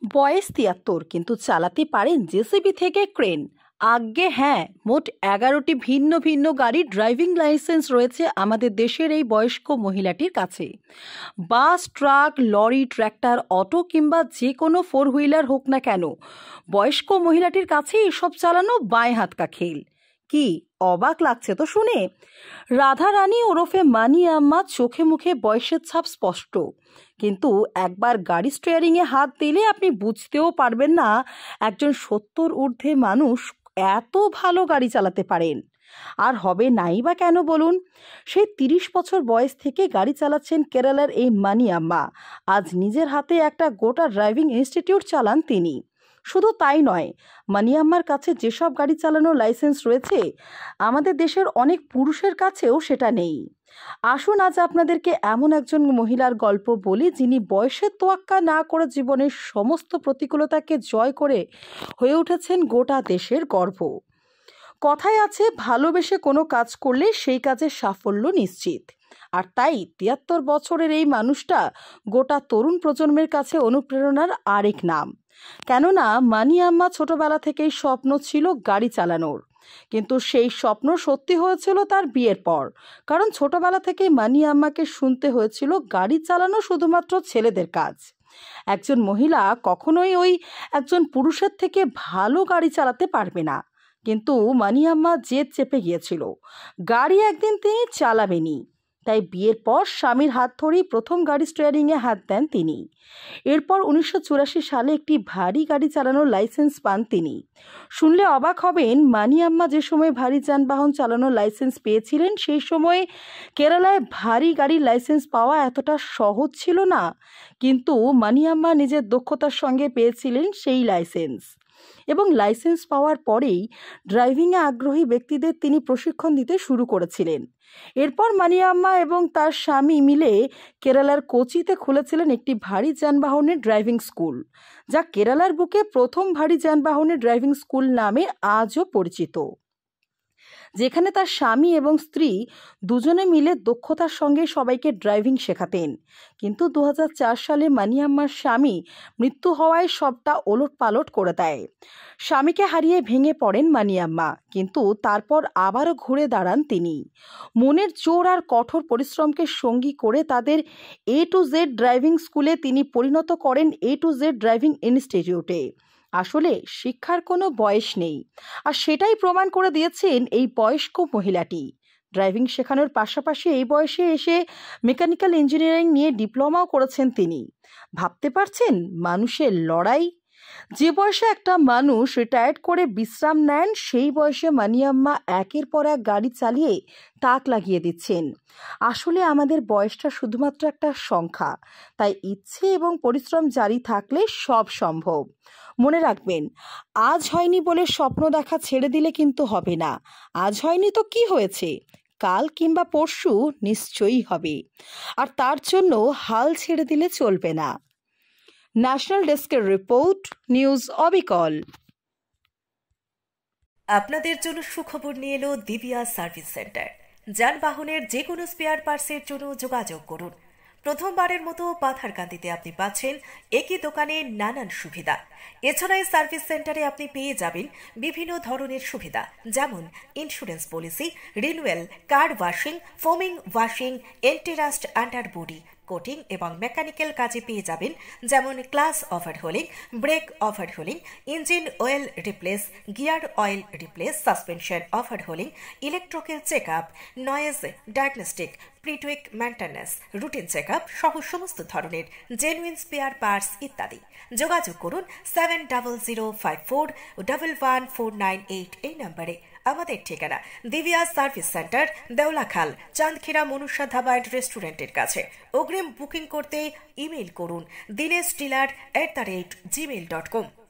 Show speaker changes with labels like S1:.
S1: বয়স ৭৩, কিন্তু চালাতে পারেন জেসিবি থেকে ক্রেন। আজ্ঞে হ্যাঁ, মোট ১১টি ভিন্ন ভিন্ন গাড়ির ড্রাইভিং লাইসেন্স রয়েছে আমাদের দেশের এই বয়স্ক মহিলাটির কাছে। বাস, ট্রাক, লরি, ট্র্যাক্টর, অটো কিংবা যে কোনো ফোর হুইলার হোক না কেন, বয়স্ক মহিলাটির কাছে এসব চালানো বাঁয়ে হাতকা খেল। কি অবাক লাগছে তো শুনে? রাধা রানী ওরফে মানি আম্মা চোখে মুখে বয়সের ছাপ স্পষ্ট, কিন্তু একবার গাড়ি স্টিয়ারিংয়ে হাত দিলে আপনি বুঝতেও পারবেন না একজন ৭০ ঊর্ধ্বে মানুষ এত ভালো গাড়ি চালাতে পারেন। আর হবে নাই বা কেন বলুন? সেই ৩০ বছর বয়স থেকে গাড়ি চালাচ্ছেন কেরালার এই মানি আম্মা। আজ নিজের হাতে একটা গোটা ড্রাইভিং ইনস্টিটিউট চালান তিনি। শুধু তাই নয়, মানি আম্মার কাছে যেসব গাড়ি চালানোর লাইসেন্স রয়েছে, আমাদের দেশের অনেক পুরুষের কাছেও সেটা নেই। আসুন আজ আপনাদেরকে এমন একজন মহিলার গল্প বলি, যিনি বয়সের তোয়াক্কা না করে জীবনের সমস্ত প্রতিকূলতাকে জয় করে হয়ে উঠেছেন গোটা দেশের গর্ব। কথায় আছে, ভালোবেসে কোনো কাজ করলে সেই কাজের সাফল্য নিশ্চিত। আর তাই ৭৩ বছরের এই মানুষটা গোটা তরুণ প্রজন্মের কাছে অনুপ্রেরণার আরেক নাম। কেননা মানি আম্মা ছোটবেলা থেকেই স্বপ্ন ছিল গাড়ি চালানোর, কিন্তু সেই স্বপ্ন সত্যি হয়েছিল তার বিয়ের পর। কারণ ছোটবেলা থেকেই মানি আম্মাকে শুনতে হয়েছিল গাড়ি চালানো শুধুমাত্র ছেলেদের কাজ। একজন মহিলা কখনোই একজন পুরুষের থেকে ভালো গাড়ি চালাতে পারবে না। কিন্তু মানি আম্মা জেদ চেপে গিয়েছিল, গাড়ি একদিন তিনি চালাবেনই। তাই বিয়ের পর স্বামীর হাত ধরেই প্রথম গাড়ি স্টিয়ারিংয়ে হাত দেন তিনি। এরপর ১৯৮৪ সালে একটি ভারী গাড়ি চালানোর লাইসেন্স পান তিনি। শুনলে অবাক হবেন, মানি আম্মা যে সময় ভারী যানবাহন চালানোর লাইসেন্স পেয়েছিলেন, সেই সময়ে কেরালায় ভারী গাড়ির লাইসেন্স পাওয়া এতটা সহজ ছিল না। কিন্তু মানি আম্মা নিজের দক্ষতার সঙ্গে পেয়েছিলেন সেই লাইসেন্স, এবং লাইসেন্স পাওয়ার পরেই ড্রাইভিংয়ে আগ্রহী ব্যক্তিদের তিনি প্রশিক্ষণ দিতে শুরু করেছিলেন। এরপর মানি আম্মা এবং তার স্বামী মিলে কেরালার কোচিতে খুলেছিলেন একটি ভারী যানবাহনের ড্রাইভিং স্কুল, যা কেরালার বুকে প্রথম ভারী যানবাহনের ড্রাইভিং স্কুল নামে আজও পরিচিত, যেখানে তার স্বামী এবং স্ত্রী দুজনে মিলে দক্ষতার সঙ্গে সবাইকে ড্রাইভিং শেখাতেন। কিন্তু ২০০৪ সালে মানি আম্মার স্বামী মৃত্যু হওয়ায় সবটা ওলটপালট করে দেয়। স্বামীকে হারিয়ে ভেঙে পড়েন মানি আম্মা, কিন্তু তারপর আবারও ঘুরে দাঁড়ান তিনি। মনের জোর আর কঠোর পরিশ্রমকে সঙ্গী করে তাদের A to Z ড্রাইভিং স্কুলে তিনি পরিণত করেন A to Z ড্রাইভিং ইনস্টিটিউটে। আসলে শিক্ষার কোনো বয়স নেই, আর সেটাই প্রমাণ করে দিয়েছেন এই বয়স্ক মহিলাটি। ড্রাইভিং শেখানোর পাশাপাশি এই বয়সে এসে মেকানিক্যাল ইঞ্জিনিয়ারিং নিয়ে ডিপ্লোমাও করেছেন তিনি। ভাবতে পারছেন মানুষের লড়াই? যে বয়সে একটা মানুষ রিটায়ার্ড করে বিশ্রাম নেন, সেই বয়সে মানি আম্মা একের পর এক গাড়ি চালিয়ে তাক লাগিয়ে দিচ্ছেন। আসলে আমাদের বয়সটা শুধুমাত্র একটা সংখ্যা, তাই ইচ্ছে এবং পরিশ্রম জারি থাকলে সব সম্ভব। মনে রাখবেন, আজ হয়নি বলে স্বপ্ন দেখা ছেড়ে দিলে কিন্তু হবে না। আজ হয়নি তো কি হয়েছে, কাল কিংবা পরশু নিশ্চয়ই হবে, আর তার জন্য হাল ছেড়ে দিলে চলবে না। ন্যাশনাল ডেস্কের রিপোর্ট, নিউজ অবিকল।
S2: আপনাদের জন্য সুখবর নিয়ে এলো দিব্যা সার্ভিস সেন্টার। যানবাহনের যে কোনো স্পেয়ার পার্টসের জন্য যোগাযোগ করুন। প্রথমবারের মতো পাথারকান্দিতে আপনি পাচ্ছেন একই দোকানে নানান সুবিধা। এছাড়া এই সার্ভিস সেন্টারে আপনি পেয়ে যাবেন বিভিন্ন ধরনের সুবিধা, যেমন insurance policy, renewal, car washing, foaming washing, antirust under body coating এবং মেকানিক্যাল কাজে পেয়ে যাবেন, যেমন clutch overhauling, brake overhauling, engine oil replace, gear oil replace, suspension overhauling, electrical check up, noise diagnostic, প্রিটুইক মেন্টেন্যান্স, রুটিন চেক আপ সহ সমস্ত ধরনের genuine spare parts ইত্যাদি। যোগাযোগ করুন 7005411498 এই নম্বরে। আমাদের ঠিকানা Divya service centre, Deolakhal, Chandkhira Manushya dhaba and রেস্টুরেন্টের কাছে। অগ্রিম বুকিং করতে ইমেইল করুন dinesdealer@gmail.com।